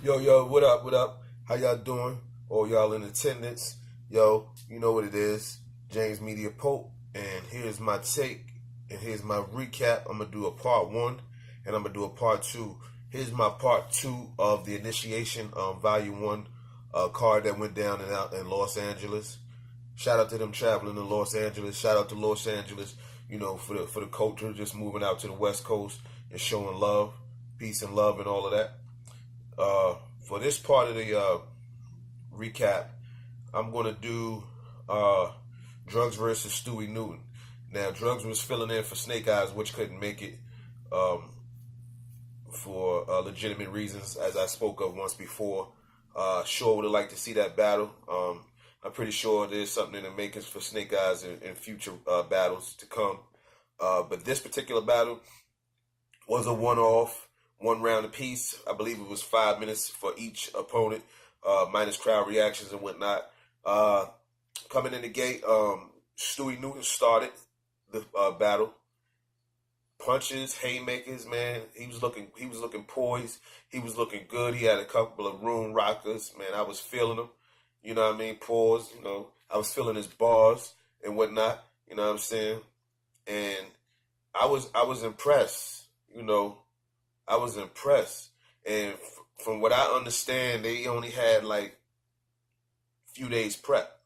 Yo, what up, what up? How y'all doing? All y'all in attendance. Yo, you know what it is. James Media Pope, and here's my take, and here's my recap. I'm going to do a part one, and I'm going to do a part two. Here's my part two of the initiation volume one card that went down and out in Los Angeles. Shout out to them traveling to Los Angeles. Shout out to Los Angeles, for the culture, just moving out to the West Coast and showing love, peace and love and all of that. For this part of the recap, I'm going to do Drugs versus Stewie Newton. Now, Drugs was filling in for Snake Eyes, which couldn't make it um, for legitimate reasons, as I spoke of once before. Sure would have liked to see that battle. I'm pretty sure there's something in the makings for Snake Eyes in future battles to come. But this particular battle was a one-off, one round apiece. I believe it was 5 minutes for each opponent, minus crowd reactions and whatnot. Coming in the gate, Stewie Newton started the battle. Punches, haymakers, man. He was looking poised. He was looking good. He had a couple of room rockers, man. I was feeling him. You know what I mean? Pause. I was feeling his bars and whatnot. You know what I'm saying? And I was impressed. I was impressed. And from what I understand, they only had like a few days prep.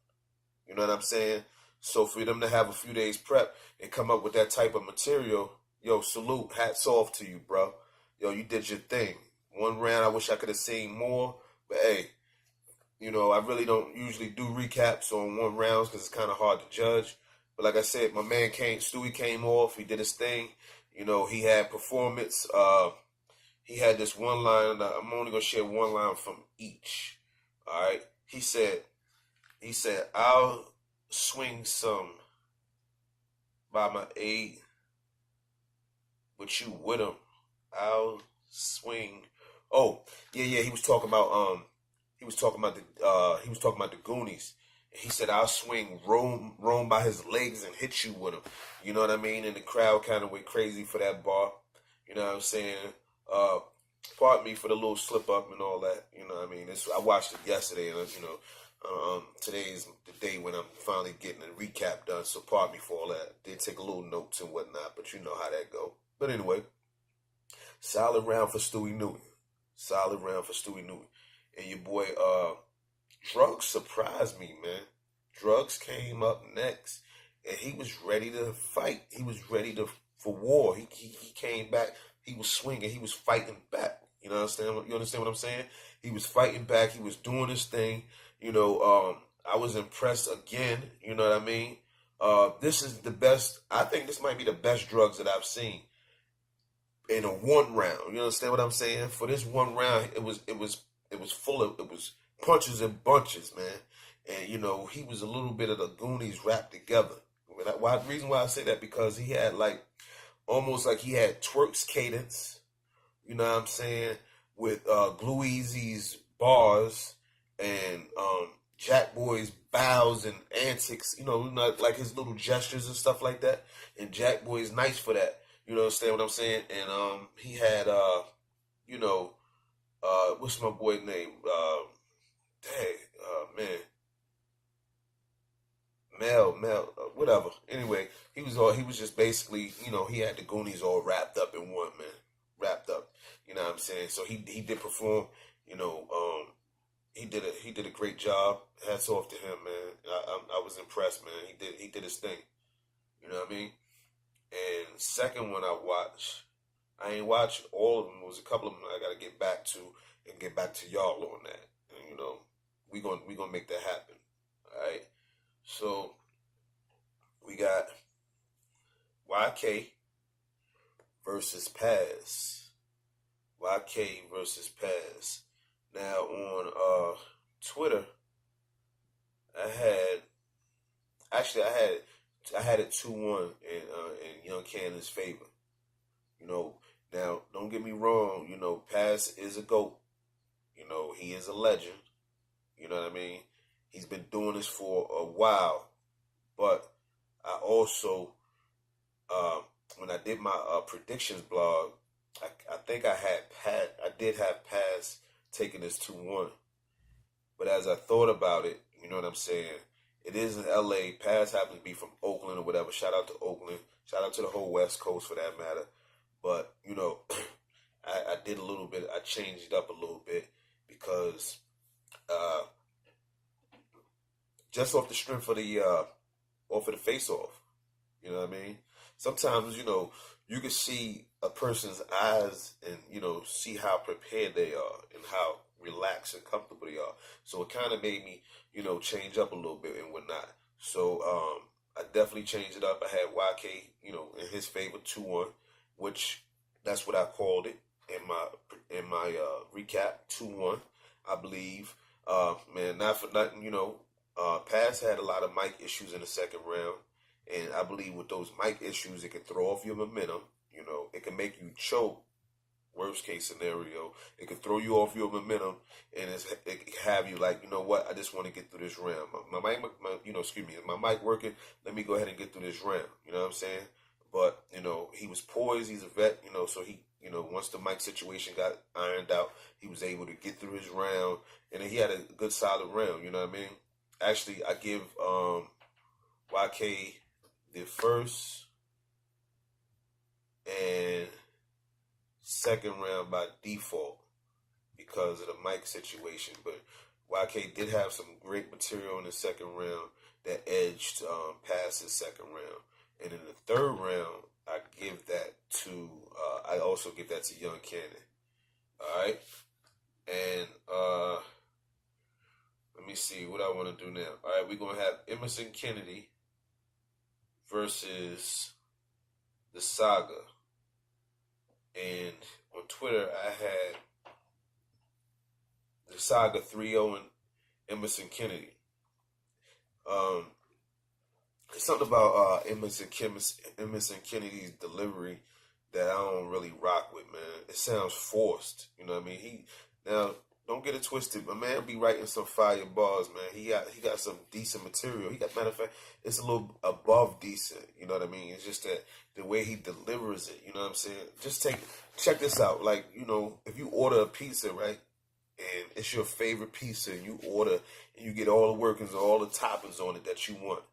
You know what I'm saying? So for them to have a few days prep and come up with that type of material, yo, salute, hats off to you, bro. Yo, you did your thing. One round, I wish I could have seen more, but hey, I really don't usually do recaps on one rounds because it's kind of hard to judge. But like I said, my man Stewie came off. He did his thing. He had performance. He had this one line. I'm only gonna share one line from each. All right. He said, I'll swing some by my aid, but you with him. I'll swing. Oh, yeah. He was talking about the Goonies. He said, I'll swing roam by his legs and hit you with him. You know what I mean? And the crowd kind of went crazy for that bar. You know what I'm saying? Uh, Pardon me for the little slip up and all that. You know what I mean? I watched it yesterday, and today is the day when I'm finally getting a recap done. So pardon me for all that. Did take a little notes and whatnot, but you know how that go. But anyway, solid round for Stewie Newton. Solid round for Stewie Newton. And your boy, Drugs surprised me, man. Drugs came up next, and he was ready to fight. He was ready for war. He came back. He was swinging. He was fighting back. You understand? You understand what I'm saying? He was fighting back. He was doing his thing. I was impressed again. You know what I mean? This is the best. I think this might be the best Drugs that I've seen in a one round. You understand what I'm saying? For this one round, it was full of, it was punches and bunches, man. And he was a little bit of the Goonies wrapped together. The reason why I say that, because he had like almost like he had Twerk's cadence. You know what I'm saying? With Glue Easy's bars and Jack Boy's bows and antics. Like his little gestures and stuff like that. And Jack Boy's nice for that. You understand what I'm saying? And he had you know, what's my boy name? Man, Mel, whatever. Anyway, he was just basically, he had the Goonies all wrapped up in one, man, wrapped up. You know what I'm saying? So he did perform. You know, he did a great job. Hats off to him, man. I was impressed, man. He did his thing. You know what I mean? And second one I watched, I ain't watched all of them. There was a couple of them I got to get back to and get back to y'all on that. And we gonna make that happen. All right. So we got YK versus Paz. YK versus Paz. Now on Twitter, I had actually I had it 2-1 in Young Cannon's favor. You know, now don't get me wrong. Paz is a goat. He is a legend. You know what I mean? He's been doing this for a while. But I also, when I did my predictions blog, I think I did have Paz taking this 2-1. But as I thought about it, you know what I'm saying? It is in LA. Paz happens to be from Oakland or whatever. Shout out to Oakland. Shout out to the whole West Coast for that matter. But, you know, I did a little bit. I changed it up a little bit because uh, just off the strength of the off of the face off. You know what I mean? Sometimes, you know, you can see a person's eyes and, you know, see how prepared they are and how relaxed and comfortable they are. So it kind of made me, you know, change up a little bit and whatnot. So I definitely changed it up. I had YK, you know, in his favor 2-1, which that's what I called it in my recap 2-1. I believe, man, not for nothing, you know, Paz had a lot of mic issues in the second round. And I believe with those mic issues, it can throw off your momentum. You know, it can make you choke. Worst case scenario, it can throw you off your momentum, and it can have you like, you know what? I just want to get through this round. My mic, you know, excuse me, is my mic working? Let me go ahead and get through this round. You know what I'm saying? But you know, he was poised. He's a vet. You know, so he, you know, once the mic situation got ironed out, he was able to get through his round, and then he had a good solid round. You know what I mean? Actually, I give YK the first and second round by default because of the mic situation. But YK did have some great material in the second round that edged past his second round. And in the third round, I also give that to Young Cannon. All right. And let me see what I want to do now. All right, we're going to have Emerson Kennedy versus the Saga. And on Twitter, I had the Saga 3-0 and Emerson Kennedy. There's something about Emerson Kennedy's delivery that I don't really rock with, man. It sounds forced. You know what I mean? Now, don't get it twisted, but man be writing some fire bars, man. He got some decent material. Matter of fact, it's a little above decent. You know what I mean? It's just that the way he delivers it. You know what I'm saying? Check this out. Like, you know, if you order a pizza, right, and it's your favorite pizza, and you order and you get all the workings and all the toppings on it that you want,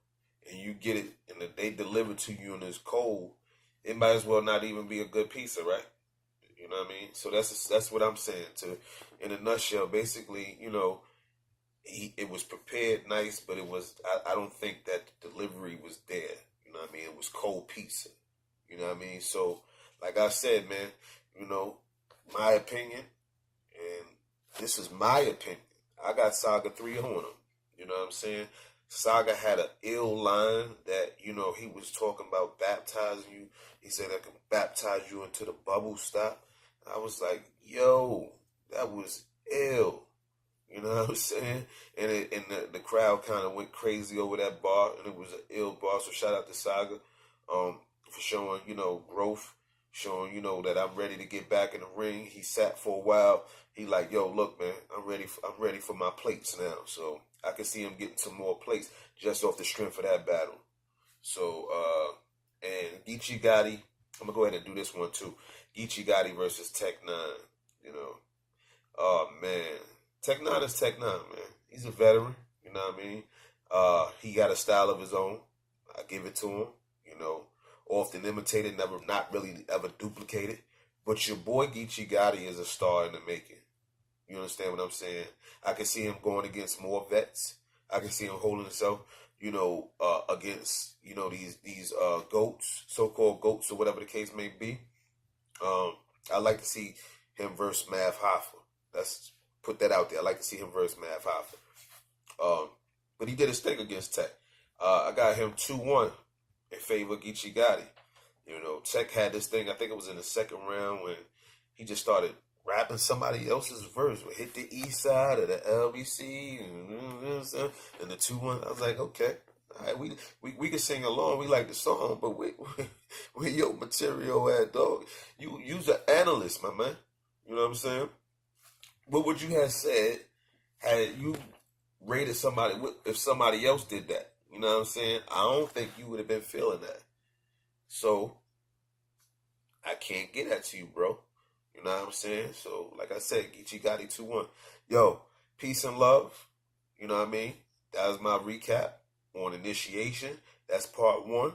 and you get it, and they deliver to you and it's cold, it might as well not even be a good pizza, right? You know what I mean? So that's what I'm saying. In a nutshell, basically, you know, it was prepared nice, but I don't think that the delivery was there. You know what I mean? It was cold pizza. You know what I mean? So, like I said, man, you know, my opinion, and this is my opinion. I got Saga 3 on him. You know what I'm saying? Saga had an ill line that, you know, he was talking about baptizing you. He said, I can baptize you into the bubble stop. I was like, yo, that was ill. You know what I'm saying? And the crowd kind of went crazy over that bar, and it was an ill bar. So shout out to Saga for showing, you know, growth, showing, you know, that I'm ready to get back in the ring. He sat for a while. He like, yo, look, man, I'm ready for my plates now. So I can see him getting some more plates just off the strength of that battle. So, and Geechee Gotti, I'm going to go ahead and do this one too. Geechee Gotti versus Tech-9, you know. Oh, man. Tech-9 is Tech-9, man. He's a veteran, you know what I mean? He got a style of his own. I give it to him, you know. Often imitated, not really ever duplicated. But your boy Geechee Gotti is a star in the making. You understand what I'm saying? I can see him going against more vets. I can see him holding himself, you know, against, you know, these goats, so-called goats or whatever the case may be. I like to see him versus Mav Hoffa. Let's put that out there. I like to see him versus Mav Hoffa. But he did his thing against Tech. I got him 2-1 in favor of Geechee Gotti. You know, Tech had this thing, I think it was in the second round when he just started rapping somebody else's verse. We hit the east side of the LBC and the 2-1. I was like, okay. All right, we can sing along. We like the song, but where your material at, dog? You's an analyst, my man. You know what I'm saying? What would you have said had you rated somebody if somebody else did that? You know what I'm saying? I don't think you would have been feeling that. So I can't get that to you, bro. You know what I'm saying? So, like I said, Geechee Gotti 2-1. Yo, peace and love. You know what I mean? That was my recap on initiation. That's part 1.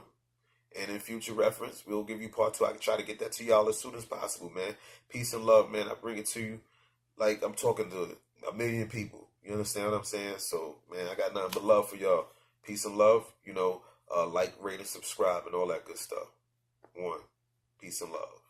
And in future reference, we'll give you part 2. I can try to get that to y'all as soon as possible, man. Peace and love, man. I bring it to you like I'm talking to a million people. You understand what I'm saying? So, man, I got nothing but love for y'all. Peace and love. Like, rate, and subscribe, and all that good stuff. 1. Peace and love.